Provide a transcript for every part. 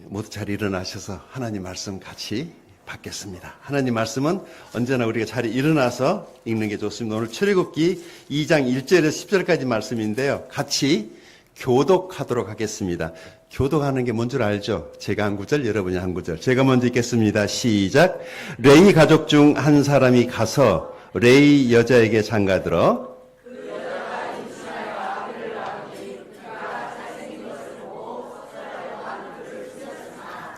모두 잘 일어나셔서 하나님 말씀 같이 받겠습니다. 하나님 말씀은 언제나 우리가 잘 일어나서 읽는 게 좋습니다. 오늘 출애굽기 2장 1절에서 10절까지 말씀인데요. 같이 교독하도록 하겠습니다. 교독하는 게 뭔 줄 알죠? 제가 한 구절, 여러분이 한 구절. 제가 먼저 읽겠습니다. 시작. 레위 가족 중 한 사람이 가서 레위 여자에게 장가들어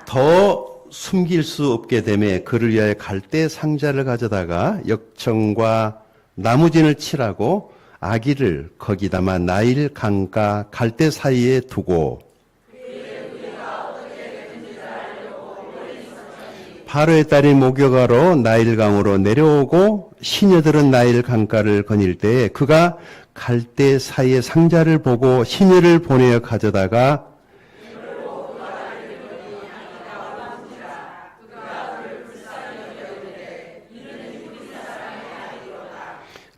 더 숨길 수 없게 되매 그를 위하여 갈대 상자를 가져다가 역청과 나무진을 칠하고 아기를 거기다마 나일 강가 갈대 사이에 두고 바로의 딸이 목욕하러 나일강으로 내려오고 시녀들은 나일 강가를 거닐 때에 그가 갈대 사이의 상자를 보고 시녀를 보내어 가져다가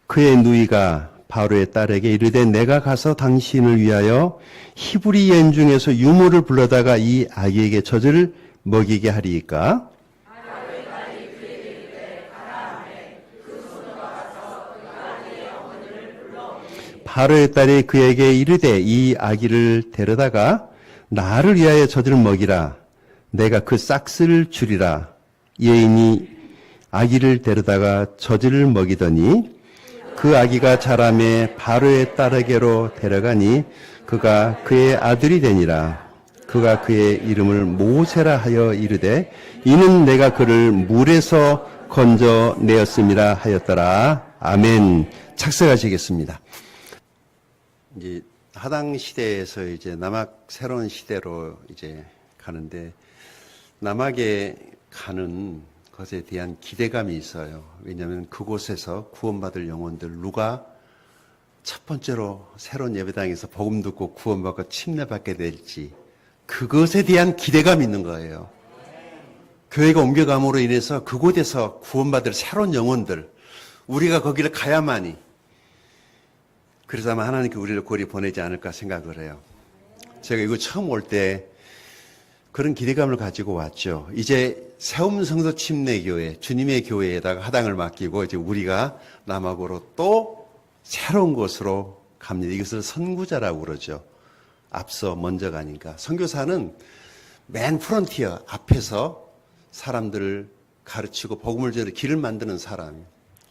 그의 누이가 바로의 딸에게 이르되 내가 가서 당신을 위하여 히브리 연 중에서 유모를 불러다가 이 아기에게 젖을 먹이게 하리이까? 바로의 딸이 그에게 이르되 이 아기를 데려다가 나를 위하여 젖을 먹이라. 내가 그 싹스를 주리라. 여인이 아기를 데려다가 젖을 먹이더니 그 아기가 자라매 바로의 딸에게로 데려가니 그가 그의 아들이 되니라. 그가 그의 이름을 모세라 하여 이르되 이는 내가 그를 물에서 건져내었음이라 하였더라. 아멘. 착석하시겠습니다. 이제 하당 시대에서 이제 남학 새로운 시대로 이제 가는데 남학에 가는 것에 대한 기대감이 있어요. 왜냐하면 그곳에서 구원받을 영혼들 누가 첫 번째로 새로운 예배당에서 복음 듣고 구원받고 침례받게 될지 그것에 대한 기대감이 있는 거예요. 교회가 옮겨감으로 인해서 그곳에서 구원받을 새로운 영혼들 우리가 거기를 가야만이 그래서 아마 하나님께 우리를 고리 보내지 않을까 생각을 해요. 제가 이거 처음 올 때 그런 기대감을 가지고 왔죠. 이제 세움성서 침례교회, 주님의 교회에다가 하당을 맡기고 이제 우리가 남학으로 또 새로운 곳으로 갑니다. 이것을 선구자라고 그러죠. 앞서 먼저 가니까. 선교사는 맨 프론티어 앞에서 사람들을 가르치고 복음을 전해 길을 만드는 사람.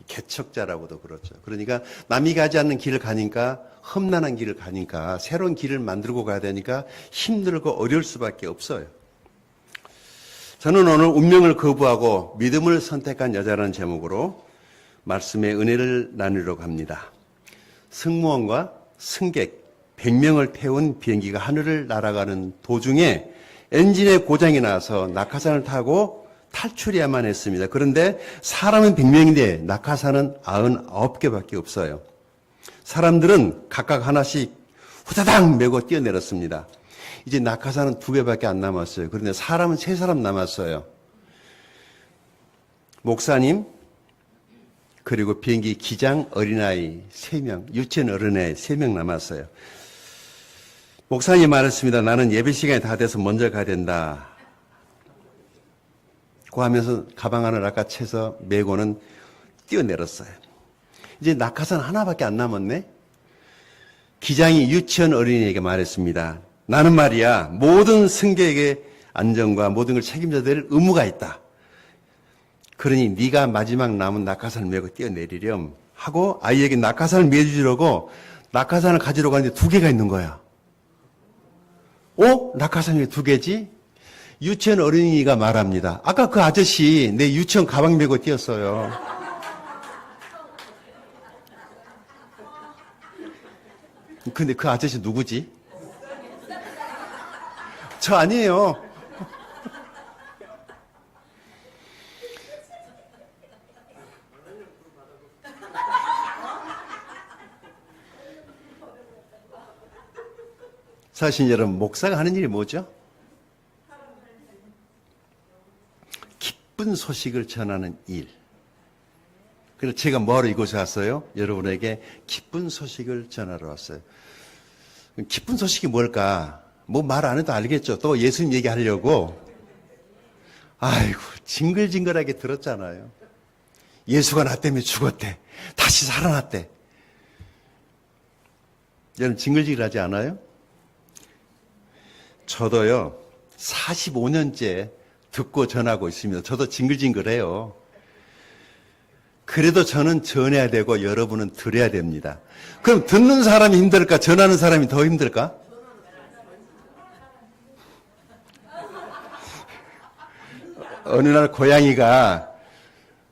개척자라고도 그러죠. 그러니까 남이 가지 않는 길을 가니까 험난한 길을 가니까 새로운 길을 만들고 가야 되니까 힘들고 어려울 수밖에 없어요. 저는 오늘 운명을 거부하고 믿음을 선택한 여자라는 제목으로 말씀의 은혜를 나누려고 합니다. 승무원과 승객 100명을 태운 비행기가 하늘을 날아가는 도중에 엔진에 고장이 나서 낙하산을 타고 탈출해야만 했습니다. 그런데 사람은 100명인데 낙하산은 99개밖에 없어요. 사람들은 각각 하나씩 후다닥 메고 뛰어내렸습니다. 이제 낙하산은 2개밖에 안 남았어요. 그런데 사람은 3사람 남았어요. 목사님, 그리고 비행기 기장 어린아이 3명, 유치원 어린아이 3명 남았어요. 목사님이 말했습니다. 나는 예배 시간이 다 돼서 먼저 가야 된다. 고 하면서 가방 하나를 아까 채서 메고는 뛰어내렸어요. 이제 낙하산 하나밖에 안 남았네. 기장이 유치원 어린이에게 말했습니다. 나는 말이야 모든 승객의 안전과 모든 걸 책임져야 될 의무가 있다. 그러니 네가 마지막 남은 낙하산을 메고 뛰어내리렴 하고 아이에게 낙하산을 메주려고 낙하산을 가지러 가는데 2개가 있는 거야. 낙하산이 왜 2개지? 유치원 어린이가 말합니다. 아까 그 아저씨 내 유치원 가방 메고 뛰었어요. 근데 그 아저씨 누구지? 저 아니에요. 사실 여러분 목사가 하는 일이 뭐죠? 기쁜 소식을 전하는 일. 그래서 제가 뭐하러 이곳에 왔어요? 여러분에게 기쁜 소식을 전하러 왔어요. 기쁜 소식이 뭘까? 뭐 말 안 해도 알겠죠. 또 예수님 얘기하려고. 아이고, 징글징글하게 들었잖아요. 예수가 나 때문에 죽었대. 다시 살아났대. 여러분, 징글징글하지 않아요? 저도요, 45년째 듣고 전하고 있습니다. 저도 징글징글해요. 그래도 저는 전해야 되고 여러분은 들어야 됩니다. 그럼 듣는 사람이 힘들까? 전하는 사람이 더 힘들까? 어느 날 고양이가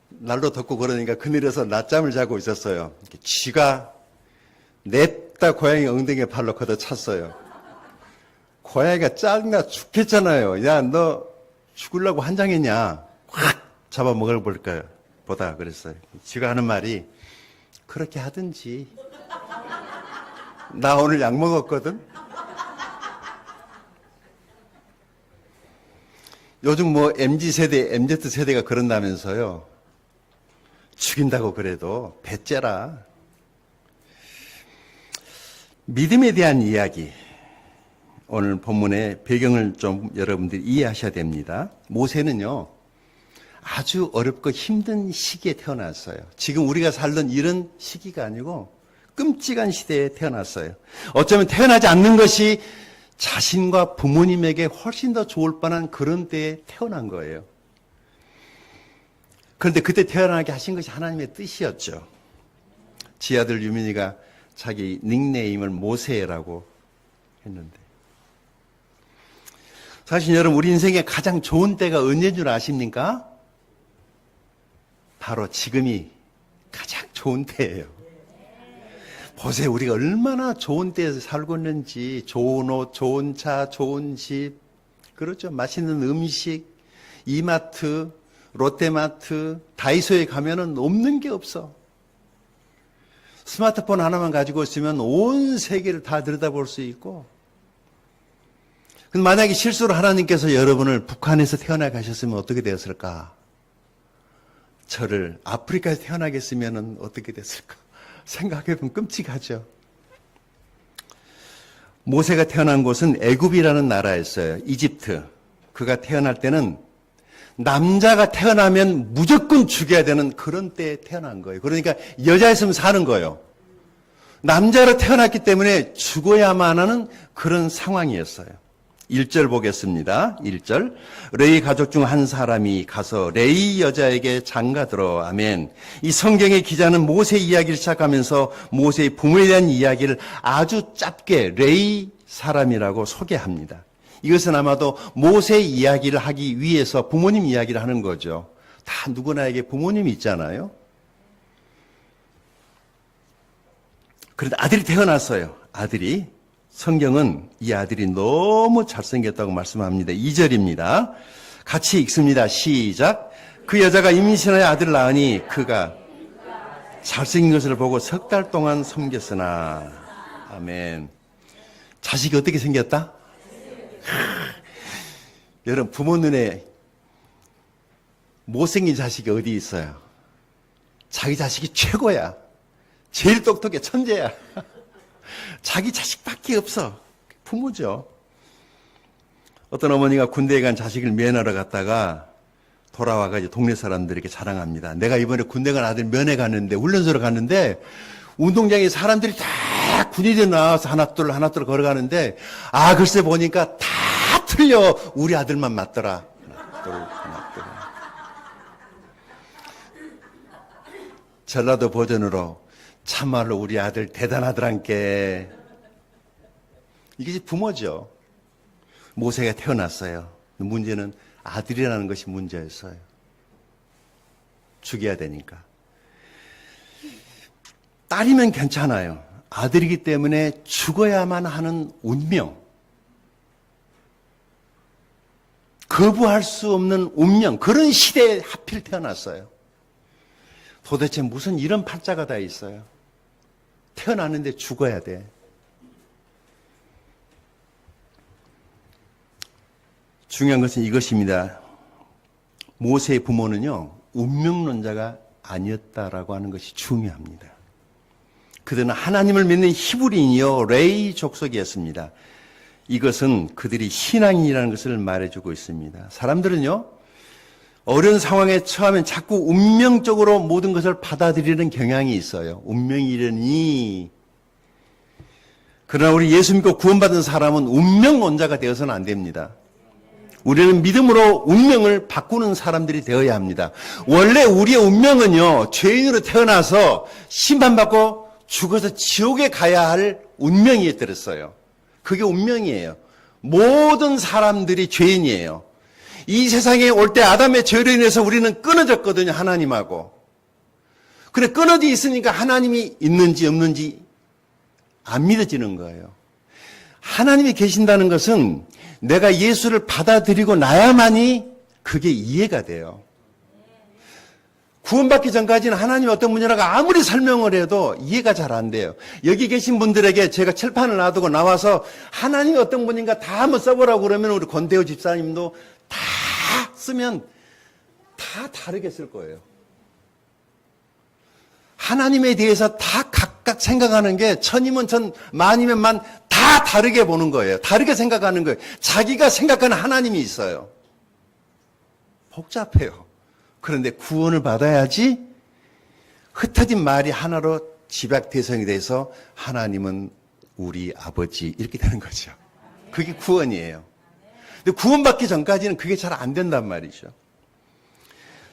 날로 덥고 그러니까 그늘에서 낮잠을 자고 있었어요. 쥐가 냅다 고양이 엉덩이에 발로 걷어찼어요. 고양이가 짜증나 죽겠잖아요. 야, 너 죽으려고 한장했냐? 확 잡아먹을 볼까요? 보다 그랬어요. 쥐가 하는 말이 그렇게 하든지. 나 오늘 약 먹었거든. 요즘 뭐 MZ세대, MZ세대가 그런다면서요. 죽인다고 그래도 배째라. 믿음에 대한 이야기. 오늘 본문의 배경을 좀 여러분들이 이해하셔야 됩니다. 모세는요, 아주 어렵고 힘든 시기에 태어났어요. 지금 우리가 살던 이런 시기가 아니고 끔찍한 시대에 태어났어요. 어쩌면 태어나지 않는 것이 자신과 부모님에게 훨씬 더 좋을 뻔한 그런 때에 태어난 거예요. 그런데 그때 태어나게 하신 것이 하나님의 뜻이었죠. 지 아들 유민이가 자기 닉네임을 모세라고 했는데, 사실 여러분, 우리 인생의 가장 좋은 때가 언제인 줄 아십니까? 바로 지금이 가장 좋은 때예요. 보세요, 우리가 얼마나 좋은 때에서 살고 있는지. 좋은 옷, 좋은 차, 좋은 집, 그렇죠? 맛있는 음식, 이마트, 롯데마트, 다이소에 가면은 없는 게 없어. 스마트폰 하나만 가지고 있으면 온 세계를 다 들여다볼 수 있고. 근데 만약에 실수로 하나님께서 여러분을 북한에서 태어나 가셨으면 어떻게 되었을까? 저를 아프리카에서 태어나게 했으면 어떻게 됐을까? 생각해보면 끔찍하죠. 모세가 태어난 곳은 애굽이라는 나라였어요. 이집트. 그가 태어날 때는 남자가 태어나면 무조건 죽여야 되는 그런 때에 태어난 거예요. 그러니까 여자였으면 사는 거예요. 남자로 태어났기 때문에 죽어야만 하는 그런 상황이었어요. 1절 보겠습니다. 1절. 레위 가족 중 한 사람이 가서 레위 여자에게 장가들어. 아멘. 이 성경의 기자는 모세 이야기를 시작하면서 모세의 부모에 대한 이야기를 아주 짧게 레위 사람이라고 소개합니다. 이것은 아마도 모세 이야기를 하기 위해서 부모님 이야기를 하는 거죠. 다 누구나에게 부모님이 있잖아요. 그런데 아들이 태어났어요. 아들이. 성경은 이 아들이 너무 잘생겼다고 말씀합니다. 2절입니다. 같이 읽습니다. 시작. 그 여자가 임신하여 아들을 낳으니 그가 잘생긴 것을 보고 3달 동안 섬겼으나. 아멘. 자식이 어떻게 생겼다? 여러분, 부모 눈에 못생긴 자식이 어디 있어요? 자기 자식이 최고야. 제일 똑똑해. 천재야. 자기 자식밖에 없어. 부모죠. 어떤 어머니가 군대에 간 자식을 면회하러 갔다가 돌아와가지고 동네 사람들에게 자랑합니다. 내가 이번에 군대 간 아들 면회 갔는데, 훈련소로 갔는데, 운동장에 사람들이 다 군인들 나와서 하나둘 걸어가는데, 아, 글쎄 보니까 다 틀려. 우리 아들만 맞더라. 하나둘. 전라도 버전으로 참말로 우리 아들 대단하더란께. 이게 부모죠. 모세가 태어났어요. 문제는 아들이라는 것이 문제였어요. 죽여야 되니까. 딸이면 괜찮아요. 아들이기 때문에 죽어야만 하는 운명. 거부할 수 없는 운명. 그런 시대에 하필 태어났어요. 도대체 무슨 이런 팔자가 다 있어요. 태어났는데 죽어야 돼. 중요한 것은 이것입니다. 모세의 부모는요, 운명론자가 아니었다라고 하는 것이 중요합니다. 그들은 하나님을 믿는 히브리인이요, 레이 족속이었습니다. 이것은 그들이 신앙이라는 것을 말해주고 있습니다. 사람들은요, 어려운 상황에 처하면 자꾸 운명적으로 모든 것을 받아들이는 경향이 있어요. 운명이려니. 그러나 우리 예수 믿고 구원받은 사람은 운명론자가 되어서는 안 됩니다. 우리는 믿음으로 운명을 바꾸는 사람들이 되어야 합니다. 원래 우리의 운명은요, 죄인으로 태어나서 심판받고 죽어서 지옥에 가야 할 운명이 들었어요. 그게 운명이에요. 모든 사람들이 죄인이에요. 이 세상에 올 때 아담의 죄로 인해서 우리는 끊어졌거든요, 하나님하고. 그래, 끊어져 있으니까 하나님이 있는지 없는지 안 믿어지는 거예요. 하나님이 계신다는 것은 내가 예수를 받아들이고 나야만이 그게 이해가 돼요. 구원받기 전까지는 하나님이 어떤 분이라고 아무리 설명을 해도 이해가 잘 안 돼요. 여기 계신 분들에게 제가 칠판을 놔두고 나와서 하나님이 어떤 분인가 다 한번 써보라고 그러면 우리 권대호 집사님도 다 쓰면 다 다르게 쓸 거예요. 하나님에 대해서 다 각각 생각하는 게 천이면 천, 만이면 만 다 다르게 보는 거예요. 다르게 생각하는 거예요. 자기가 생각하는 하나님이 있어요. 복잡해요. 그런데 구원을 받아야지 흩어진 말이 하나로 집약대성이 돼서 하나님은 우리 아버지 이렇게 되는 거죠. 그게 구원이에요. 근데 구원받기 전까지는 그게 잘 안 된단 말이죠.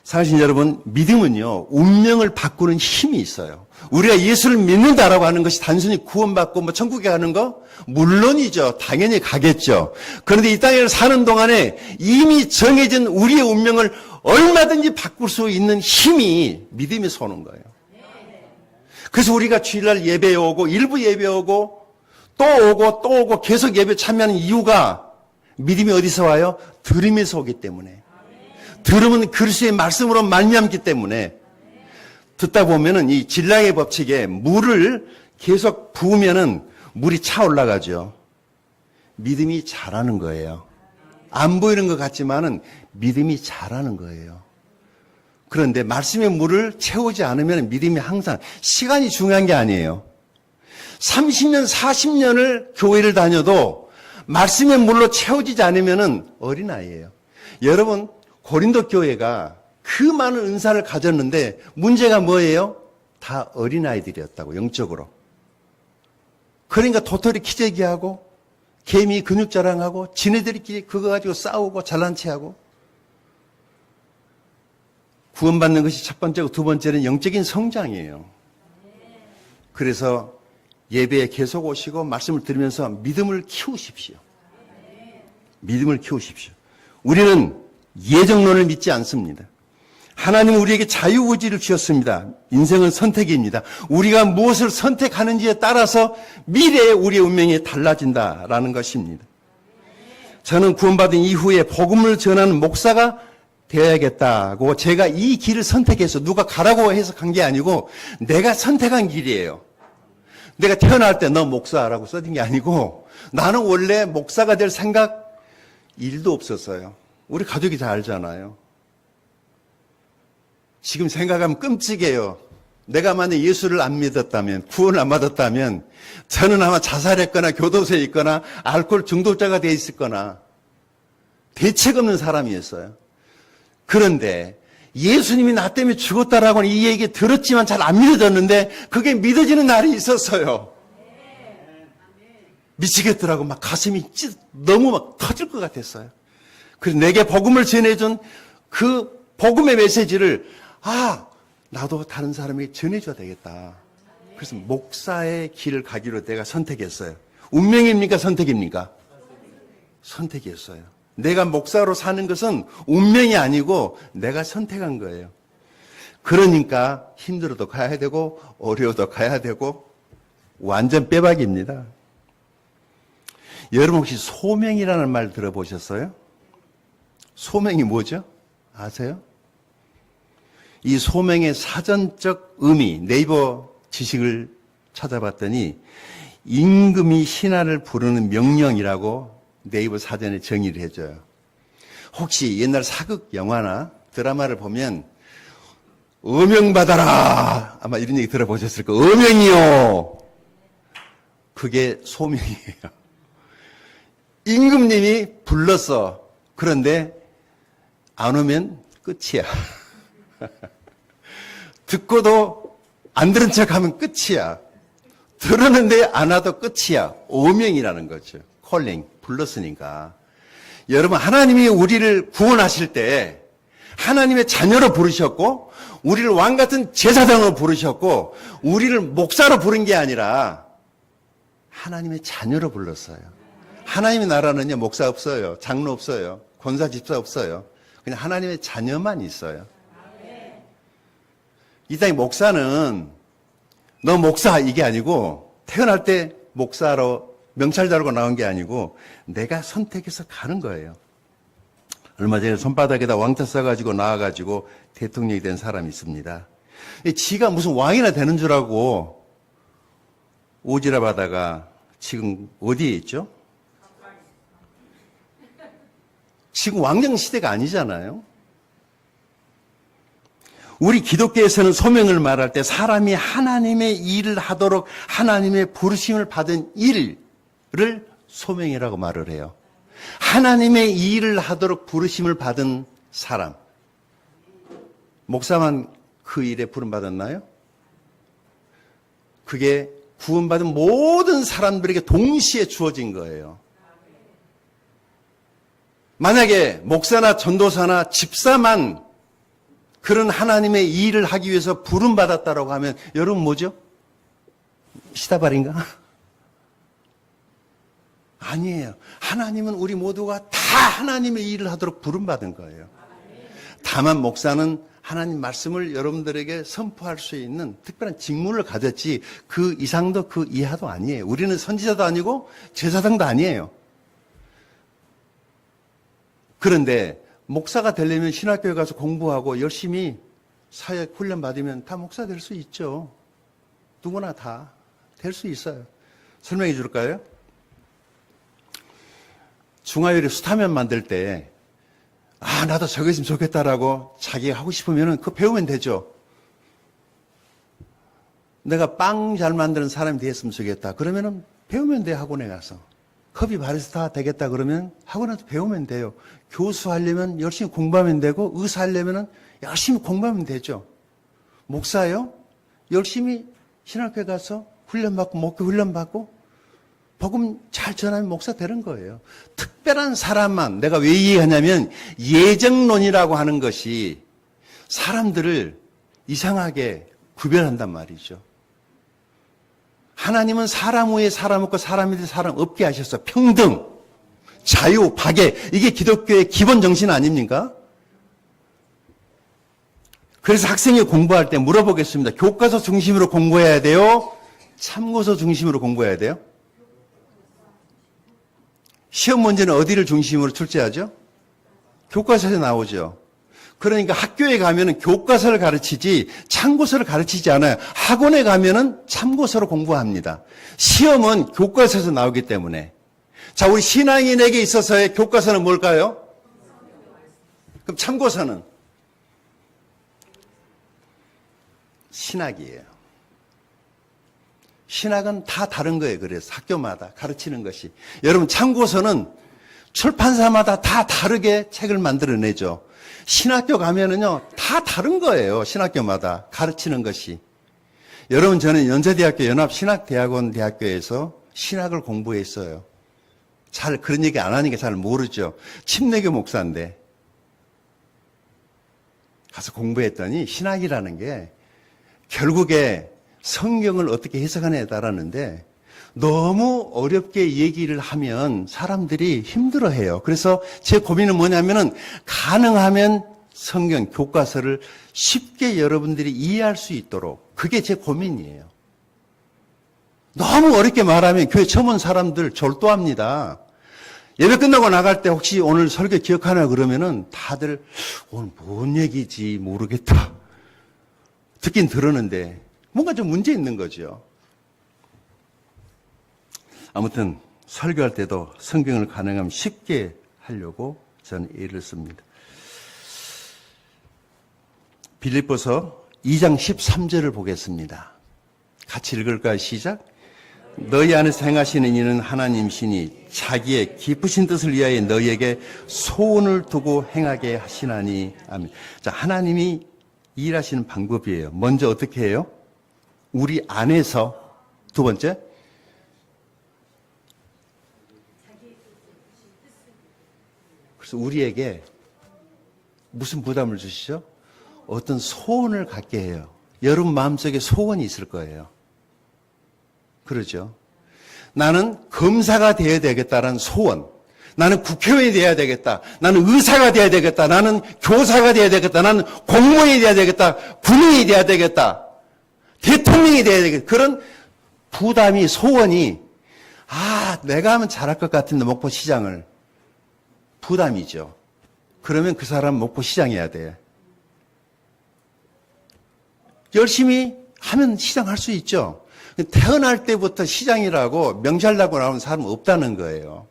사실 여러분, 믿음은요, 운명을 바꾸는 힘이 있어요. 우리가 예수를 믿는다라고 하는 것이 단순히 구원받고 뭐 천국에 가는 거? 물론이죠. 당연히 가겠죠. 그런데 이 땅에 사는 동안에 이미 정해진 우리의 운명을 얼마든지 바꿀 수 있는 힘이 믿음이 쏘는 거예요. 그래서 우리가 주일날 예배에 오고 일부 예배에 오고 또 오고 또 오고 계속 예배 참여하는 이유가 믿음이 어디서 와요? 들음에서 오기 때문에. 들음은 그리스도의 말씀으로 말미암기 때문에 듣다 보면은 이 진량의 법칙에 물을 계속 부으면은 물이 차 올라가죠. 믿음이 자라는 거예요. 안 보이는 것 같지만은 믿음이 자라는 거예요. 그런데 말씀의 물을 채우지 않으면 믿음이 항상 시간이 중요한 게 아니에요. 30년, 40년을 교회를 다녀도 말씀의 물로 채워지지 않으면은 어린아이예요. 여러분, 고린도 교회가 그 많은 은사를 가졌는데 문제가 뭐예요? 다 어린아이들이었다고, 영적으로. 그러니까 도토리 키재기하고 개미 근육 자랑하고 지네들끼리 그거 가지고 싸우고 잘난 체하고. 구원받는 것이 첫 번째고 두 번째는 영적인 성장이에요. 그래서 예배에 계속 오시고 말씀을 들으면서 믿음을 키우십시오. 믿음을 키우십시오. 우리는 예정론을 믿지 않습니다. 하나님은 우리에게 자유의지를 주셨습니다. 인생은 선택입니다. 우리가 무엇을 선택하는지에 따라서 미래의 우리의 운명이 달라진다라는 것입니다. 저는 구원받은 이후에 복음을 전하는 목사가 되어야겠다고 제가 이 길을 선택해서 누가 가라고 해서 간 게 아니고 내가 선택한 길이에요. 내가 태어날 때 너 목사라고 써진 게 아니고 나는 원래 목사가 될 생각 1도 없었어요. 우리 가족이 다 알잖아요. 지금 생각하면 끔찍해요. 내가 만약 예수를 안 믿었다면, 구원을 안 받았다면 저는 아마 자살했거나 교도소에 있거나 알코올 중독자가 돼 있을 거나 대책 없는 사람이었어요. 그런데 예수님이 나 때문에 죽었다라고는 이 얘기 들었지만 잘 안 믿어졌는데 그게 믿어지는 날이 있었어요. 미치겠더라고. 막 가슴이 너무 막 터질 것 같았어요. 그래서 내게 복음을 전해준 그 복음의 메시지를 나도 다른 사람에게 전해줘야 되겠다. 그래서 목사의 길을 가기로 내가 선택했어요. 운명입니까? 선택입니까? 선택이었어요. 내가 목사로 사는 것은 운명이 아니고 내가 선택한 거예요. 그러니까 힘들어도 가야 되고 어려워도 가야 되고 완전 빼박입니다. 여러분 혹시 소명이라는 말 들어보셨어요? 소명이 뭐죠? 아세요? 이 소명의 사전적 의미, 네이버 지식을 찾아봤더니 임금이 신하를 부르는 명령이라고 네이버 사전에 정의를 해줘요. 혹시 옛날 사극 영화나 드라마를 보면 어명받아라 아마 이런 얘기 들어보셨을 거예요. 어명이요. 그게 소명이에요. 임금님이 불렀어. 그런데 안 오면 끝이야. 듣고도 안 들은 척하면 끝이야. 들었는데 안 와도 끝이야. 오명이라는 거죠. 콜링, 불렀으니까. 여러분, 하나님이 우리를 구원하실 때 하나님의 자녀로 부르셨고 우리를 왕 같은 제사장으로 부르셨고 우리를 목사로 부른 게 아니라 하나님의 자녀로 불렀어요. 하나님의 나라는요, 목사 없어요. 장로 없어요. 권사 집사 없어요. 그냥 하나님의 자녀만 있어요. 이 땅의 목사는 너 목사 이게 아니고 태어날 때 목사로 명찰 달고 나온 게 아니고 내가 선택해서 가는 거예요. 얼마 전에 손바닥에다 왕자 써가지고 나와가지고 대통령이 된 사람이 있습니다. 지가 무슨 왕이나 되는 줄 알고 오지랖 하다가 지금 어디에 있죠? 지금 왕정 시대가 아니잖아요. 우리 기독교에서는 소명을 말할 때 사람이 하나님의 일을 하도록 하나님의 부르심을 받은 일을 소명이라고 말을 해요. 하나님의 일을 하도록 부르심을 받은 사람. 목사만 그 일에 부름받았나요? 그게 구원받은 모든 사람들에게 동시에 주어진 거예요. 만약에 목사나 전도사나 집사만 그런 하나님의 일을 하기 위해서 부름받았다라고 하면 여러분 뭐죠? 시다발인가? 아니에요. 하나님은 우리 모두가 다 하나님의 일을 하도록 부름받은 거예요. 다만 목사는 하나님 말씀을 여러분들에게 선포할 수 있는 특별한 직무를 가졌지 그 이상도 그 이하도 아니에요. 우리는 선지자도 아니고 제사장도 아니에요. 그런데 목사가 되려면 신학교에 가서 공부하고 열심히 사역 훈련 받으면 다 목사 될 수 있죠. 누구나 다 될 수 있어요. 설명해 줄까요? 중화요리 수타면 만들 때 나도 저거 있으면 좋겠다라고 자기가 하고 싶으면 그거 배우면 되죠. 내가 빵 잘 만드는 사람이 되었으면 좋겠다. 그러면은 배우면 돼, 학원에 가서. 커피 바리스타 되겠다 그러면 학원에서 배우면 돼요. 교수 하려면 열심히 공부하면 되고 의사 하려면 열심히 공부하면 되죠. 목사요? 열심히 신학교에 가서 훈련받고 목회 훈련받고 복음 잘 전하면 목사 되는 거예요. 특별한 사람만 내가 왜 얘기하냐면 예정론이라고 하는 것이 사람들을 이상하게 구별한단 말이죠. 하나님은 사람 위에 사람 없고 사람 위에 사람 없게 하셨어. 평등, 자유, 박애. 이게 기독교의 기본 정신 아닙니까? 그래서 학생이 공부할 때 물어보겠습니다. 교과서 중심으로 공부해야 돼요? 참고서 중심으로 공부해야 돼요? 시험 문제는 어디를 중심으로 출제하죠? 교과서에 나오죠. 그러니까 학교에 가면은 교과서를 가르치지 참고서를 가르치지 않아요. 학원에 가면은 참고서로 공부합니다. 시험은 교과서에서 나오기 때문에. 자, 우리 신앙인에게 있어서의 교과서는 뭘까요? 그럼 참고서는? 신학이에요. 신학은 다 다른 거예요. 그래서 학교마다 가르치는 것이. 여러분, 참고서는 출판사마다 다 다르게 책을 만들어내죠. 신학교 가면은요, 다 다른 거예요. 신학교마다 가르치는 것이. 여러분, 저는 연세대학교 연합신학대학원 대학교에서 신학을 공부했어요. 잘 그런 얘기 안 하니까 잘 모르죠. 침례교 목사인데 가서 공부했더니 신학이라는 게 결국에 성경을 어떻게 해석하느냐에 따랐는데 너무 어렵게 얘기를 하면 사람들이 힘들어해요. 그래서 제 고민은 뭐냐면은 가능하면 성경 교과서를 쉽게 여러분들이 이해할 수 있도록 그게 제 고민이에요. 너무 어렵게 말하면 교회 처음 온 사람들 졸도합니다. 예배 끝나고 나갈 때 혹시 오늘 설교 기억하나 그러면은 다들 오늘 뭔 얘기지 모르겠다. 듣긴 들었는데 뭔가 좀 문제 있는 거죠. 아무튼 설교할 때도 성경을 가능하면 쉽게 하려고 저는 애를 씁니다. 빌립보서 2장 13절을 보겠습니다. 같이 읽을까요? 시작. 너희 안에서 행하시는 이는 하나님이시니 자기의 기쁘신 뜻을 위하여 너희에게 소원을 두고 행하게 하시나니. 아멘. 자, 하나님이 일하시는 방법이에요. 먼저 어떻게 해요? 우리 안에서. 두 번째, 그래서 우리에게 무슨 부담을 주시죠? 어떤 소원을 갖게 해요. 여러분 마음속에 소원이 있을 거예요. 그러죠? 나는 검사가 되어야 되겠다라는 소원. 나는 국회의원이 되어야 되겠다. 나는 의사가 되어야 되겠다. 나는 교사가 되어야 되겠다. 나는 공무원이 되어야 되겠다. 군인이 되어야 되겠다. 대통령이 되어야 되겠다. 그런 부담이, 소원이, 내가 하면 잘할 것 같은데 목포시장을. 부담이죠. 그러면 그 사람 목포시장해야 돼. 열심히 하면 시장할 수 있죠. 태어날 때부터 시장이라고 명찰나고 나오는 사람은 없다는 거예요.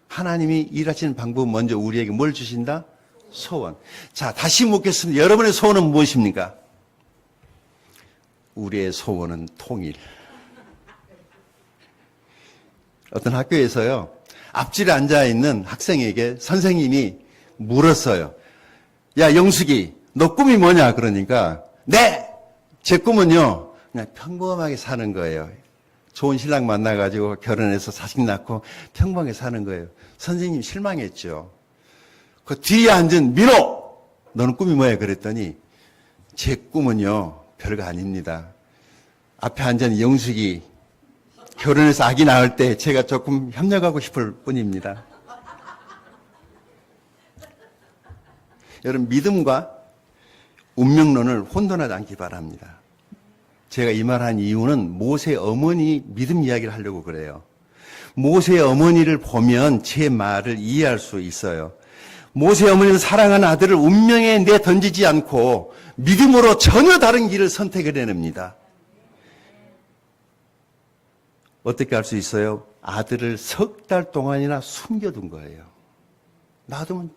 하나님이 일하시는 방법은 먼저 우리에게 뭘 주신다? 소원. 자, 다시 묻겠습니다. 여러분의 소원은 무엇입니까? 우리의 소원은 통일. 어떤 학교에서요, 앞줄에 앉아있는 학생에게 선생님이 물었어요. 야, 영숙이, 너 꿈이 뭐냐? 그러니까, 네! 제 꿈은요, 그냥 평범하게 사는 거예요. 좋은 신랑 만나가지고 결혼해서 자식 낳고 평범하게 사는 거예요. 선생님 실망했죠. 그 뒤에 앉은 민호! 너는 꿈이 뭐야? 그랬더니, 제 꿈은요, 별거 아닙니다. 앞에 앉은 영숙이 결혼해서 아기 낳을 때 제가 조금 협력하고 싶을 뿐입니다. 여러분, 믿음과 운명론을 혼돈하지 않기 바랍니다. 제가 이 말한 이유는 모세의 어머니 믿음 이야기를 하려고 그래요. 모세의 어머니를 보면 제 말을 이해할 수 있어요. 모세의 어머니는 사랑하는 아들을 운명에 내던지지 않고 믿음으로 전혀 다른 길을 선택을 해냅니다. 어떻게 할 수 있어요? 아들을 석 달 동안이나 숨겨둔 거예요. 놔두면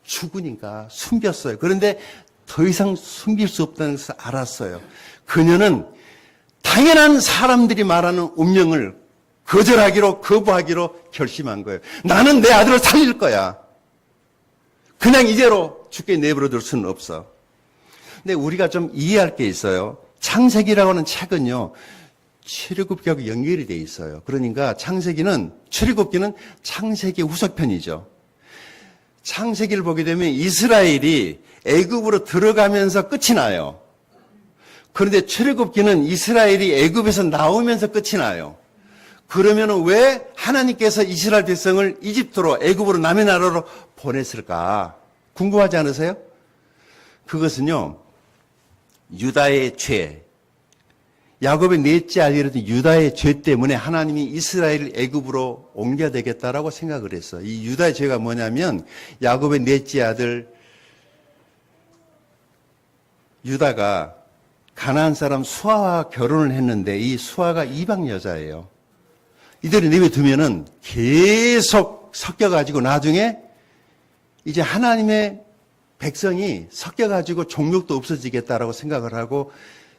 죽으니까 숨겼어요. 그런데 더 이상 숨길 수 없다는 것을 알았어요. 그녀는 당연한 사람들이 말하는 운명을 거절하기로, 거부하기로 결심한 거예요. 나는 내 아들을 살릴 거야. 그냥 이대로 죽게 내버려둘 수는 없어. 근데 우리가 좀 이해할 게 있어요. 창세기라고 하는 책은요, 출애굽기하고 연결이 돼 있어요. 그러니까 출애굽기는 창세기 후속편이죠. 창세기를 보게 되면 이스라엘이 애굽으로 들어가면서 끝이 나요. 그런데 출애굽기는 이스라엘이 애굽에서 나오면서 끝이 나요. 그러면 왜 하나님께서 이스라엘 백성을 이집트로, 애굽으로, 남의 나라로 보냈을까? 궁금하지 않으세요? 그것은요, 유다의 죄, 야곱의 넷째 아들이었던 유다의 죄 때문에 하나님이 이스라엘을 애굽으로 옮겨야 되겠다라고 생각을 했어요. 이 유다의 죄가 뭐냐면 야곱의 넷째 아들 유다가 가나안 사람 수아와 결혼을 했는데 이 수아가 이방 여자예요. 이들을 내버려두면은 계속 섞여가지고 나중에 이제 하나님의 백성이 섞여가지고 종족도 없어지겠다라고 생각을 하고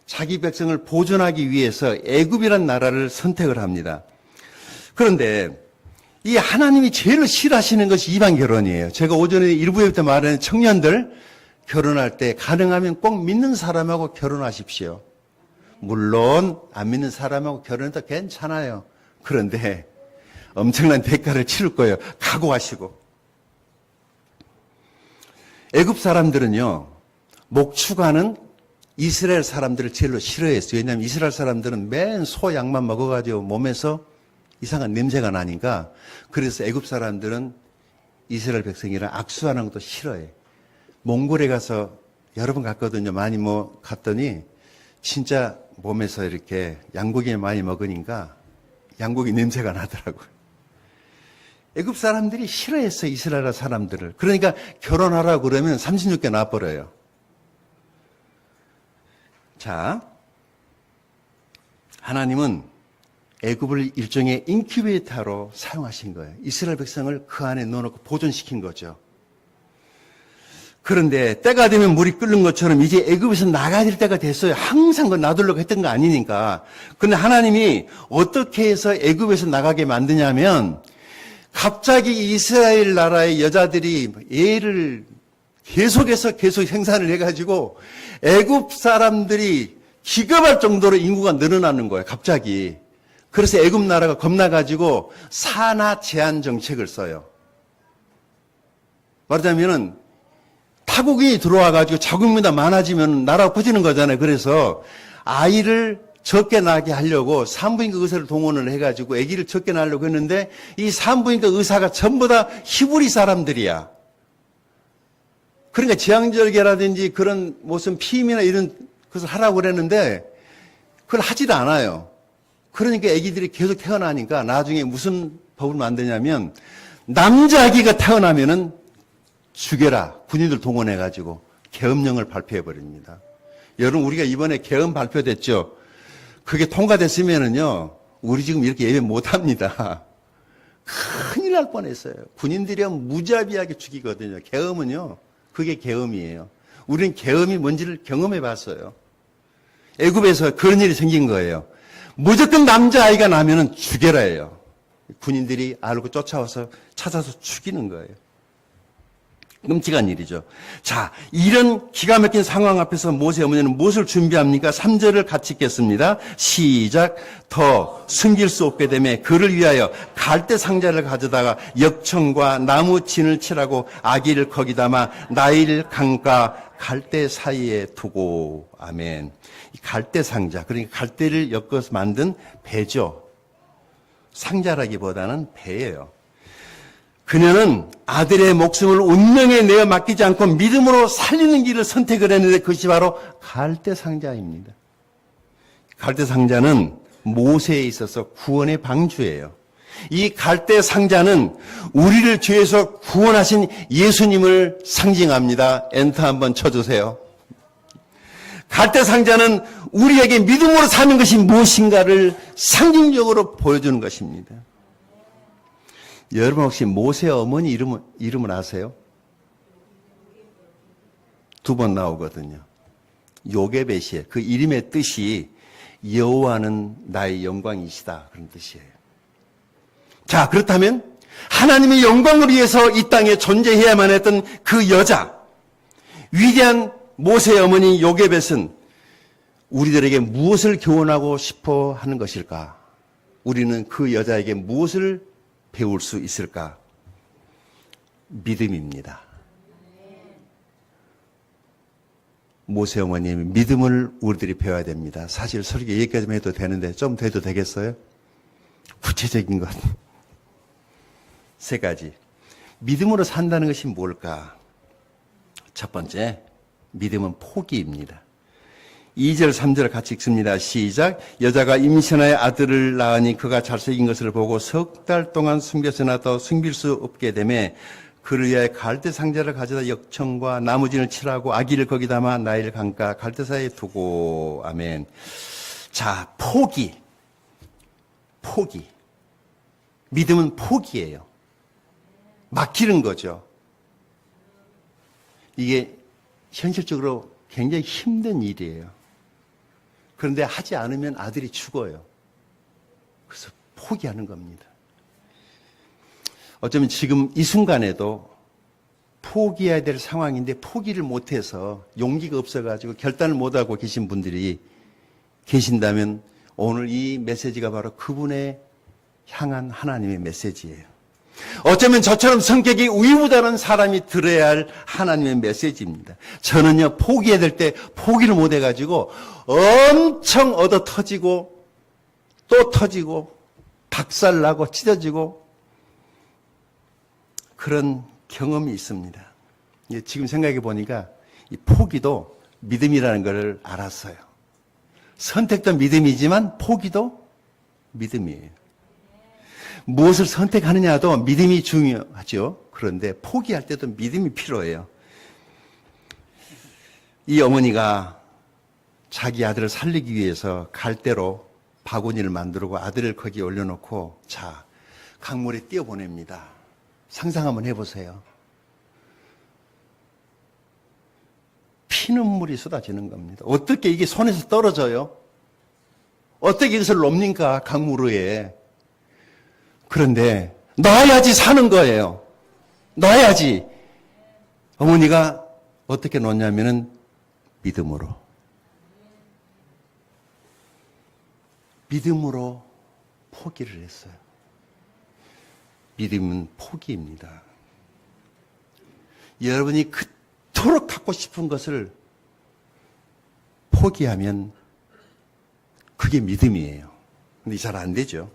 자기 백성을 보존하기 위해서 애굽이라는 나라를 선택을 합니다. 그런데 이 하나님이 제일 싫어하시는 것이 이방 결혼이에요. 제가 오전에 일부에부터 말하는 청년들 결혼할 때 가능하면 꼭 믿는 사람하고 결혼하십시오. 물론 안 믿는 사람하고 결혼해도 괜찮아요. 그런데 엄청난 대가를 치를 거예요. 각오하시고. 애굽 사람들은요, 목축하는 이스라엘 사람들을 제일로 싫어했어요. 왜냐하면 이스라엘 사람들은 맨 소 양만 먹어가지고 몸에서 이상한 냄새가 나니까. 그래서 애굽 사람들은 이스라엘 백성이랑 악수하는 것도 싫어해. 몽골에 가서 여러 번 갔거든요. 많이 갔더니 진짜 몸에서 이렇게 양고기 많이 먹으니까 양고기 냄새가 나더라고요. 애굽 사람들이 싫어했어요. 이스라엘 사람들을. 그러니까 결혼하라고 그러면 36개 놔버려요. 자, 하나님은 애굽을 일종의 인큐베이터로 사용하신 거예요. 이스라엘 백성을 그 안에 넣어놓고 보존시킨 거죠. 그런데 때가 되면 물이 끓는 것처럼 이제 애굽에서 나가야 될 때가 됐어요. 항상 그 놔두려고 했던 거 아니니까. 그런데 하나님이 어떻게 해서 애굽에서 나가게 만드냐면 갑자기 이스라엘 나라의 여자들이 애를 계속해서 계속 생산을 해가지고 애굽 사람들이 기겁할 정도로 인구가 늘어나는 거예요. 갑자기. 그래서 애굽 나라가 겁나가지고 산하 제한 정책을 써요. 말하자면은 타국이 들어와가지고 자국민이 많아지면 나라가 커지는 거잖아요. 그래서 아이를 적게 낳게 하려고 산부인과 의사를 동원을 해가지고 아기를 적게 낳으려고 했는데 이 산부인과 의사가 전부 다 히브리 사람들이야. 그러니까 지향절개라든지 그런 무슨 피임이나 이런 것을 하라고 그랬는데 그걸 하지도 않아요. 그러니까 아기들이 계속 태어나니까 나중에 무슨 법을 만드냐면 남자 아기가 태어나면은 죽여라. 군인들 동원해가지고 계엄령을 발표해버립니다. 여러분, 우리가 이번에 계엄 발표됐죠? 그게 통과됐으면은요, 우리 지금 이렇게 예배 못합니다. 큰일 날 뻔했어요. 군인들이 무자비하게 죽이거든요. 계엄은요, 그게 계엄이에요. 우리는 계엄이 뭔지를 경험해 봤어요. 애굽에서 그런 일이 생긴 거예요. 무조건 남자아이가 나면은 죽여라 해요. 군인들이 알고 쫓아와서 찾아서 죽이는 거예요. 끔찍한 일이죠. 자, 이런 기가 막힌 상황 앞에서 모세 어머니는 무엇을 준비합니까? 3절을 같이 읽겠습니다. 시작. 더 숨길 수 없게 되매 그를 위하여 갈대 상자를 가져다가 역청과 나무 진을 칠하고 아기를 거기 담아 나일 강가 갈대 사이에 두고. 아멘. 이 갈대 상자, 그러니까 갈대를 엮어서 만든 배죠. 상자라기보다는 배예요. 그녀는 아들의 목숨을 운명에 내어 맡기지 않고 믿음으로 살리는 길을 선택을 했는데 그것이 바로 갈대 상자입니다. 갈대 상자는 모세에 있어서 구원의 방주예요. 이 갈대 상자는 우리를 죄에서 구원하신 예수님을 상징합니다. 엔터 한번 쳐주세요. 갈대 상자는 우리에게 믿음으로 사는 것이 무엇인가를 상징적으로 보여주는 것입니다. 여러분 혹시 모세 어머니 이름을 아세요? 2번 나오거든요. 요게벳이에요. 그 이름의 뜻이 여호와는 나의 영광이시다, 그런 뜻이에요. 자, 그렇다면 하나님의 영광을 위해서 이 땅에 존재해야만 했던 그 여자, 위대한 모세 어머니 요게벳은 우리들에게 무엇을 교훈하고 싶어 하는 것일까? 우리는 그 여자에게 무엇을 배울 수 있을까? 믿음입니다. 모세 어머님의 믿음을 우리들이 배워야 됩니다. 사실 설교 여기까지만 해도 되는데 좀 더 해도 되겠어요? 구체적인 것 3가지. 믿음으로 산다는 것이 뭘까? 첫 번째, 믿음은 포기입니다. 2절, 3절 같이 읽습니다. 시작. 여자가 임신하여 아들을 낳으니 그가 잘생긴 것을 보고 3달 동안 숨겼으나 더 숨길 수 없게 되매 그를 위하여 갈대 상자를 가져다 역청과 나무진을 칠하고 아기를 거기 담아 나일 강가 갈대 사이에 두고. 아멘. 자, 포기. 믿음은 포기예요. 맡기는 거죠. 이게 현실적으로 굉장히 힘든 일이에요. 그런데 하지 않으면 아들이 죽어요. 그래서 포기하는 겁니다. 어쩌면 지금 이 순간에도 포기해야 될 상황인데 포기를 못해서 용기가 없어가지고 결단을 못하고 계신 분들이 계신다면 오늘 이 메시지가 바로 그분의 향한 하나님의 메시지예요. 어쩌면 저처럼 성격이 우유부단한 사람이 들어야 할 하나님의 메시지입니다. 저는요, 포기해야 될 때 포기를 못 해가지고 엄청 얻어 터지고 또 터지고 박살나고 찢어지고 그런 경험이 있습니다. 지금 생각해 보니까 이 포기도 믿음이라는 걸 알았어요. 선택도 믿음이지만 포기도 믿음이에요. 무엇을 선택하느냐도 믿음이 중요하죠. 그런데 포기할 때도 믿음이 필요해요. 이 어머니가 자기 아들을 살리기 위해서 갈대로 바구니를 만들고 아들을 거기에 올려놓고 자, 강물에 띄어보냅니다. 상상 한번 해보세요. 피눈물이 쏟아지는 겁니다. 어떻게 이게 손에서 떨어져요? 어떻게 이것을 놉니까? 강물 위에. 그런데 놔야지 사는 거예요. 놔야지. 어머니가 어떻게 놓냐면은 믿음으로. 믿음으로 포기를 했어요. 믿음은 포기입니다. 여러분이 그토록 갖고 싶은 것을 포기하면 그게 믿음이에요. 근데 잘 안 되죠.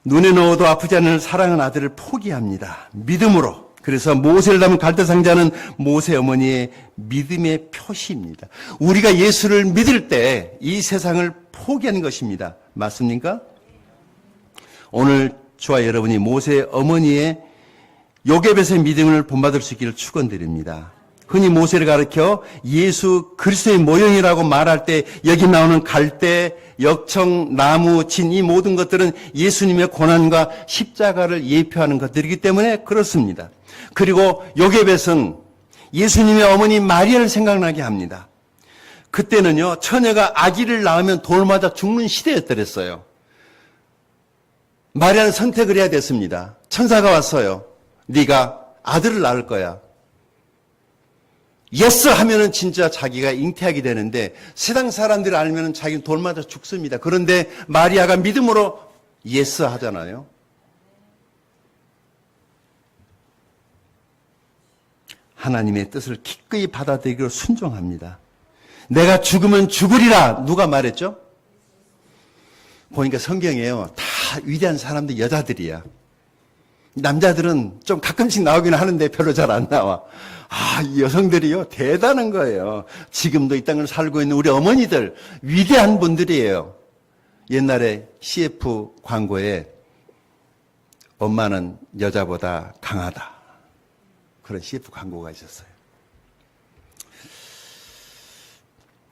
눈에 넣어도 아프지 않을 사랑하는 아들을 포기합니다. 믿음으로. 그래서 모세를 담은 갈대상자는 모세 어머니의 믿음의 표시입니다. 우리가 예수를 믿을 때 이 세상을 포기하는 것입니다. 맞습니까? 오늘 저와 여러분이 모세 어머니의 요괴벳의 믿음을 본받을 수 있기를 축원드립니다. 흔히 모세를 가르쳐 예수 그리스도의 모형이라고 말할 때 여기 나오는 갈대, 역청, 나무, 진 이 모든 것들은 예수님의 고난과 십자가를 예표하는 것들이기 때문에 그렇습니다. 그리고 요괴벳은 예수님의 어머니 마리아를 생각나게 합니다. 그때는요, 처녀가 아기를 낳으면 돌 맞아 죽는 시대였더랬어요. 마리아는 선택을 해야 됐습니다. 천사가 왔어요. 네가 아들을 낳을 거야. 예스 하면은 진짜 자기가 잉태하게 되는데 세상 사람들이 알면은 자기는 돌 맞아 죽습니다. 그런데 마리아가 믿음으로 예스 하잖아요. 하나님의 뜻을 기꺼이 받아들이기로 순종합니다. 내가 죽으면 죽으리라 누가 말했죠? 보니까 성경에요. 다 위대한 사람들 여자들이야. 남자들은 좀 가끔씩 나오긴 하는데 별로 잘 안 나와. 이 여성들이요. 대단한 거예요. 지금도 이 땅을 살고 있는 우리 어머니들 위대한 분들이에요. 옛날에 CF 광고에 엄마는 여자보다 강하다. 그런 CF 광고가 있었어요.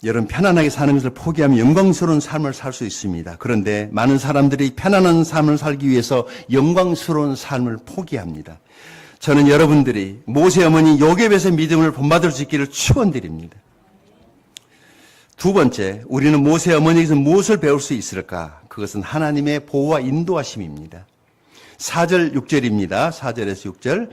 여러분 편안하게 사는 것을 포기하면 영광스러운 삶을 살 수 있습니다. 그런데 많은 사람들이 편안한 삶을 살기 위해서 영광스러운 삶을 포기합니다. 저는 여러분들이 모세 어머니 요괴벳의 믿음을 본받을 수 있기를 축원드립니다. 두 번째, 우리는 모세 어머니에게서 무엇을 배울 수 있을까? 그것은 하나님의 보호와 인도하심입니다. 4절 6절입니다. 4절에서 6절.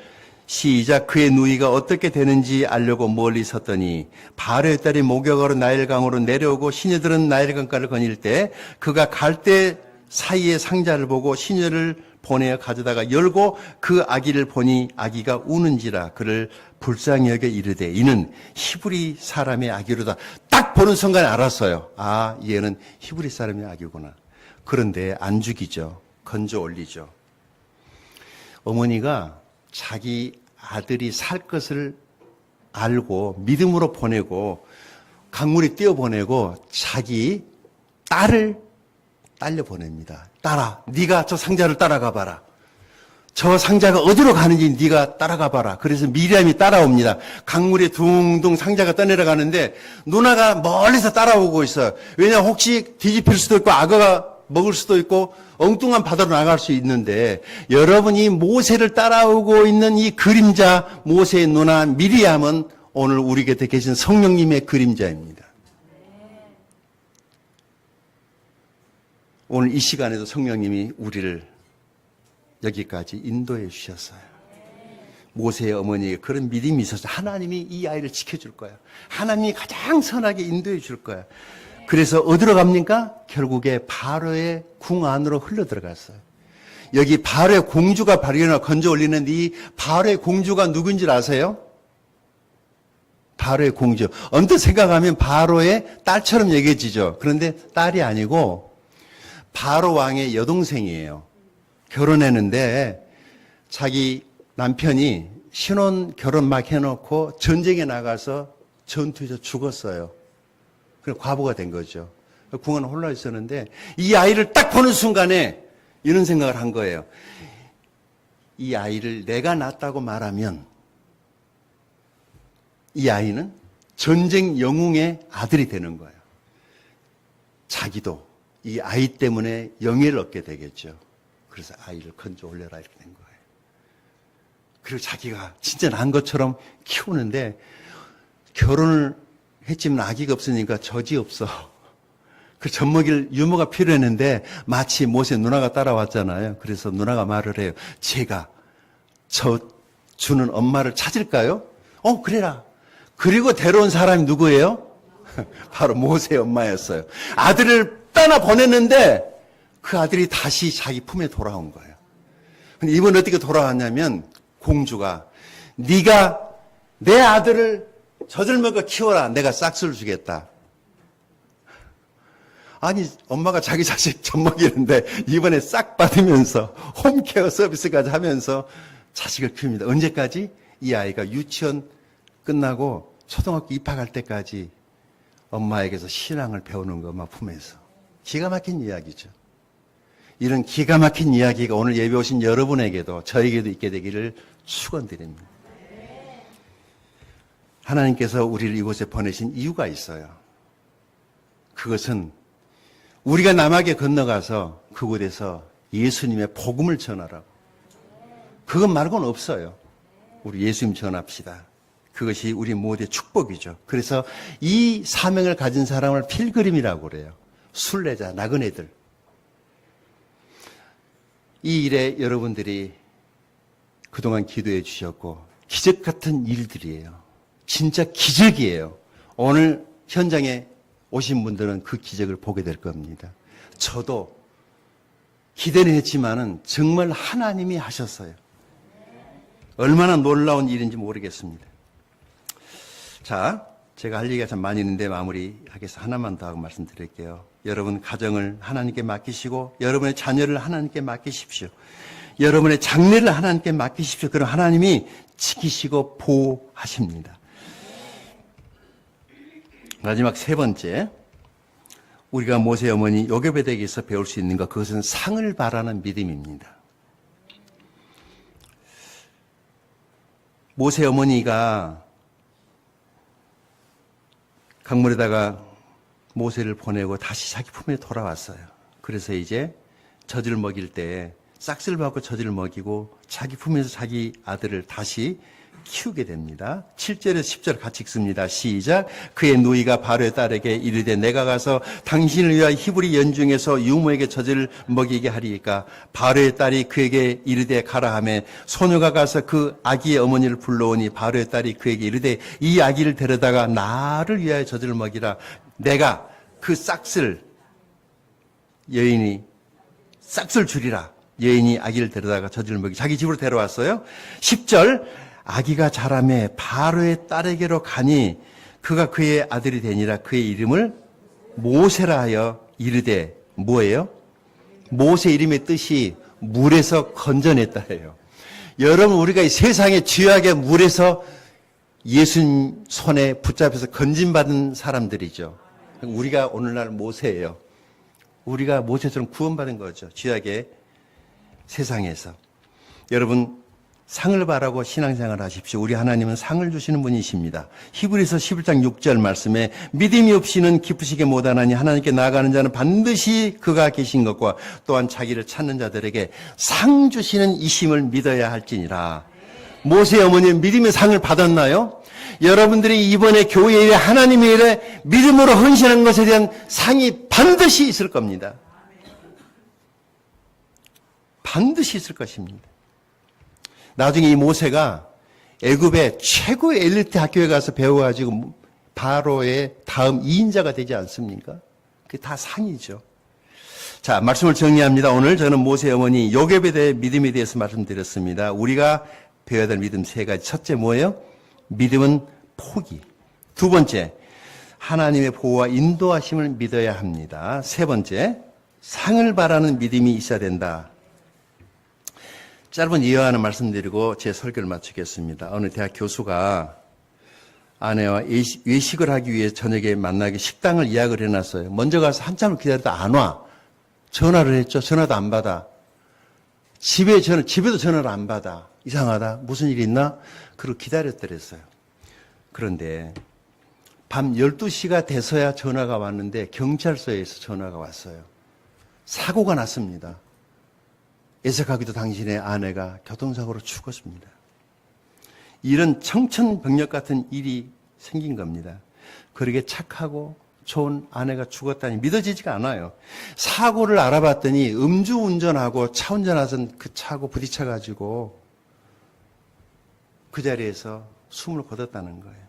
시작. 그의 누이가 어떻게 되는지 알려고 멀리 섰더니 바로의 딸이 목욕하러 나일강으로 내려오고 시녀들은 나일강가를 거닐 때 그가 갈대 사이의 상자를 보고 시녀를 보내어 가져다가 열고 그 아기를 보니 아기가 우는지라 그를 불쌍히 여겨 이르되 이는 히브리 사람의 아기로다. 딱 보는 순간에 알았어요. 얘는 히브리 사람의 아기구나. 그런데 안 죽이죠. 건져 올리죠. 어머니가 자기 아들이 살 것을 알고 믿음으로 보내고 강물에 띄어보내고 자기 딸을 딸려 보냅니다. 딸아, 네가 저 상자를 따라가 봐라. 저 상자가 어디로 가는지 네가 따라가 봐라. 그래서 미리암이 따라옵니다. 강물에 둥둥 상자가 떠내려가는데 누나가 멀리서 따라오고 있어요. 왜냐하면 혹시 뒤집힐 수도 있고 악어가 먹을 수도 있고 엉뚱한 바다로 나갈 수 있는데 여러분이 모세를 따라오고 있는 이 그림자 모세의 누나 미리암은 오늘 우리 곁에 계신 성령님의 그림자입니다. 오늘 이 시간에도 성령님이 우리를 여기까지 인도해 주셨어요. 모세의 어머니에게 그런 믿음이 있어서 하나님이 이 아이를 지켜줄 거야. 하나님이 가장 선하게 인도해 줄 거야. 그래서 어디로 갑니까? 결국에 바로의 궁 안으로 흘러 들어갔어요. 여기 바로의 공주가 발견을 건져 올리는 이 바로의 공주가 누군지 아세요? 바로의 공주. 언뜻 생각하면 바로의 딸처럼 여겨지죠. 그런데 딸이 아니고 바로 왕의 여동생이에요. 결혼했는데 자기 남편이 신혼 결혼 막 해놓고 전쟁에 나가서 전투에서 죽었어요. 그래서 과부가 된 거죠. 궁은 홀라 있었는데 이 아이를 딱 보는 순간에 이런 생각을 한 거예요. 이 아이를 내가 낳았다고 말하면 이 아이는 전쟁 영웅의 아들이 되는 거예요. 자기도 이 아이 때문에 영예를 얻게 되겠죠. 그래서 아이를 건져 올려라 이렇게 된 거예요. 그리고 자기가 진짜 난 것처럼 키우는데 결혼을 했지만 아기가 없으니까 젖이 없어. 그 젖먹일 유모가 필요했는데 마치 모세 누나가 따라왔잖아요. 그래서 누나가 말을 해요. 제가 저 주는 엄마를 찾을까요? 그래라. 그리고 데려온 사람이 누구예요? 바로 모세의 엄마였어요. 아들을 떠나 보냈는데 그 아들이 다시 자기 품에 돌아온 거예요. 근데 이번에 어떻게 돌아왔냐면 공주가 네가 내 아들을 젖을 먹어 키워라. 내가 싹스를 주겠다. 아니 엄마가 자기 자식 젖 먹이는데 이번에 싹 받으면서 홈케어 서비스까지 하면서 자식을 키웁니다. 언제까지? 이 아이가 유치원 끝나고 초등학교 입학할 때까지 엄마에게서 신앙을 배우는 거 엄마 품에서. 기가 막힌 이야기죠. 이런 기가 막힌 이야기가 오늘 예배 오신 여러분에게도 저에게도 있게 되기를 축원드립니다. 하나님께서 우리를 이곳에 보내신 이유가 있어요. 그것은 우리가 남에게 건너가서 그곳에서 예수님의 복음을 전하라고. 그것 말고는 없어요. 우리 예수님 전합시다. 그것이 우리 모두의 축복이죠. 그래서 이 사명을 가진 사람을 필그림이라고 그래요. 순례자, 나그네들. 이 일에 여러분들이 그동안 기도해 주셨고 기적 같은 일들이에요. 진짜 기적이에요. 오늘 현장에 오신 분들은 그 기적을 보게 될 겁니다. 저도 기대는 했지만은 정말 하나님이 하셨어요. 얼마나 놀라운 일인지 모르겠습니다. 자, 제가 할 얘기가 참 많이 있는데 마무리하겠습니다. 하나만 더 하고 말씀드릴게요. 여러분 가정을 하나님께 맡기시고 여러분의 자녀를 하나님께 맡기십시오. 여러분의 장래를 하나님께 맡기십시오. 그럼 하나님이 지키시고 보호하십니다. 마지막 세 번째, 우리가 모세 어머니 요게벳에게서 배울 수 있는 것, 그것은 상을 바라는 믿음입니다. 모세 어머니가 강물에다가 모세를 보내고 다시 자기 품에 돌아왔어요. 그래서 이제 젖을 먹일 때 싹스를 받고 젖을 먹이고 자기 품에서 자기 아들을 다시 키우게 됩니다. 7절에서 10절 같이 읽습니다. 시작. 그의 누이가 바로의 딸에게 이르되 내가 가서 당신을 위하여 히브리 연중에서 유모에게 젖을 먹이게 하리이까. 바로의 딸이 그에게 이르되 가라 하매 소녀가 가서 그 아기의 어머니를 불러오니 바로의 딸이 그에게 이르되 이 아기를 데려다가 나를 위하여 젖을 먹이라. 내가 그 싹스를 여인이 싹스를 주리라. 여인이 아기를 데려다가 젖을 먹이 자기 집으로 데려왔어요. 10절. 아기가 자라매 바로의 딸에게로 가니 그가 그의 아들이 되니라. 그의 이름을 모세라 하여 이르되 뭐예요? 모세 이름의 뜻이 물에서 건져냈다예요. 여러분 우리가 이 세상의 죄악의 물에서 예수님 손에 붙잡혀서 건진받은 사람들이죠. 우리가 오늘날 모세예요. 우리가 모세처럼 구원받은 거죠. 죄악의 세상에서. 여러분 상을 바라고 신앙생활 하십시오. 우리 하나님은 상을 주시는 분이십니다. 히브리서 11장 6절 말씀에 믿음이 없이는 기쁘시게 못하나니 하나님께 나아가는 자는 반드시 그가 계신 것과 또한 자기를 찾는 자들에게 상 주시는 이심을 믿어야 할지니라. 모세 어머니는 믿음의 상을 받았나요? 여러분들이 이번에 교회 일에 하나님의 일에 믿음으로 헌신한 것에 대한 상이 반드시 있을 겁니다. 반드시 있을 것입니다. 나중에 이 모세가 애굽의 최고의 엘리트 학교에 가서 배워가지고 바로의 다음 2인자가 되지 않습니까? 그게 다 상이죠. 자, 말씀을 정리합니다. 오늘 저는 모세 어머니 요게벳에 대해 믿음에 대해서 말씀드렸습니다. 우리가 배워야 될 믿음 세 가지. 첫째 뭐예요? 믿음은 포기. 두 번째, 하나님의 보호와 인도하심을 믿어야 합니다. 세 번째, 상을 바라는 믿음이 있어야 된다. 짧은 이해하는 말씀드리고 제 설교를 마치겠습니다. 어느 대학 교수가 아내와 외식을 하기 위해 저녁에 만나기 식당을 예약을 해놨어요. 먼저 가서 한참을 기다리다 안 와. 전화를 했죠. 전화도 안 받아. 집에도 전화를 안 받아. 이상하다. 무슨 일이 있나? 그러고 기다렸더랬어요. 그런데 밤 12시가 돼서야 전화가 왔는데 경찰서에서 전화가 왔어요. 사고가 났습니다. 예색하기도 당신의 아내가 교통사고로 죽었습니다. 이런 청천벽력 같은 일이 생긴 겁니다. 그러게 착하고 좋은 아내가 죽었다니 믿어지지가 않아요. 사고를 알아봤더니 음주운전하고 차 운전하던 그 차하고 부딪혀가지고 그 자리에서 숨을 거뒀다는 거예요.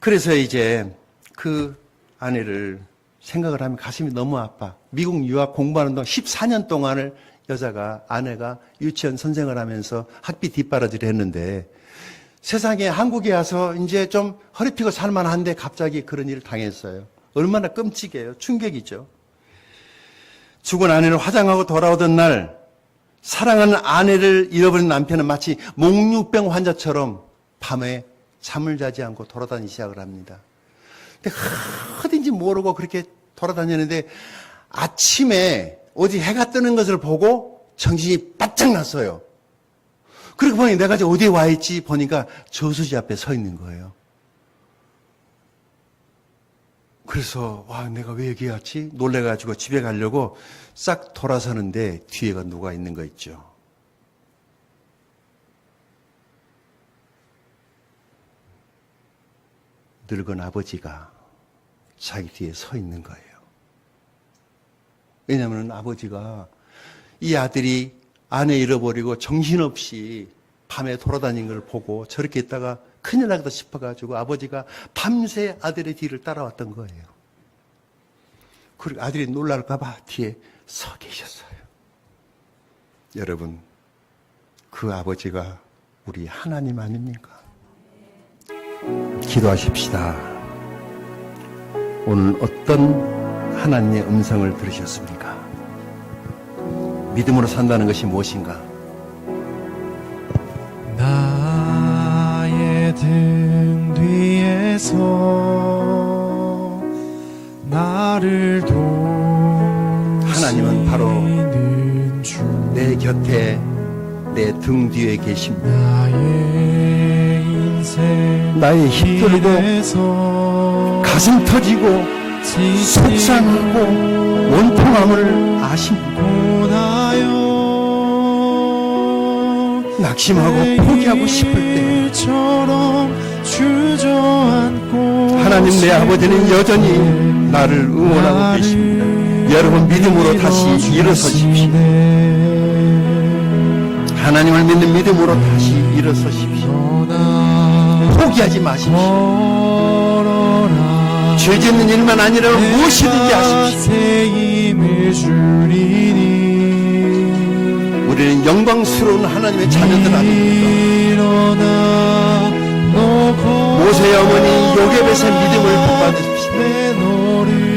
그래서 이제 그 아내를 생각을 하면 가슴이 너무 아파. 미국 유학 공부하는 동안 14년 동안을 아내가 유치원 선생을 하면서 학비 뒷바라지를 했는데 세상에 한국에 와서 이제 좀 허리 펴고 살만한데 갑자기 그런 일을 당했어요. 얼마나 끔찍해요. 충격이죠. 죽은 아내를 화장하고 돌아오던 날 사랑하는 아내를 잃어버린 남편은 마치 몽유병 환자처럼 밤에 잠을 자지 않고 돌아다니기 시작을 합니다. 근데 어딘지 모르고 그렇게 돌아다녔는데 아침에 어디 해가 뜨는 것을 보고 정신이 바짝 났어요. 그러고 보니 내가 이제 어디에 와 있지 보니까 저수지 앞에 서 있는 거예요. 그래서 와 내가 왜 여기 왔지? 놀래가지고 집에 가려고 싹 돌아서는데 뒤에가 누가 있는 거 있죠. 늙은 아버지가 자기 뒤에 서 있는 거예요. 왜냐하면 아버지가 이 아들이 아내 잃어버리고 정신없이 밤에 돌아다니는 걸 보고 저렇게 있다가 큰일 나겠다 싶어가지고 아버지가 밤새 아들의 뒤를 따라왔던 거예요. 그리고 아들이 놀랄까봐 뒤에 서 계셨어요. 여러분, 그 아버지가 우리 하나님 아닙니까? 기도하십시다. 오늘 어떤 하나님의 음성을 들으셨습니까? 믿음으로 산다는 것이 무엇인가? 나의 등 뒤에서 나를 하나님은 바로 도우시는 주 내 곁에 내 등 뒤에 계십니다. 나의 인생 나의 힘들고 길에서 가슴 터지고 속상하고 원통함을 아십니다. 고나요 낙심하고 포기하고 싶을 때 하나님 내 아버지는 여전히 나를 응원하고 계십니다. 여러분 믿음으로 다시 일어서십시오. 하나님을 믿는 믿음으로 다시 일어서십시오. 포기하지 마십시오. 죄 짓는 일만 아니라 무엇이든지 하십시오. 우리는 영광스러운 하나님의 자녀들 아닙니까? 모세의 어머니 요게벳의 믿음을 본받으십시오.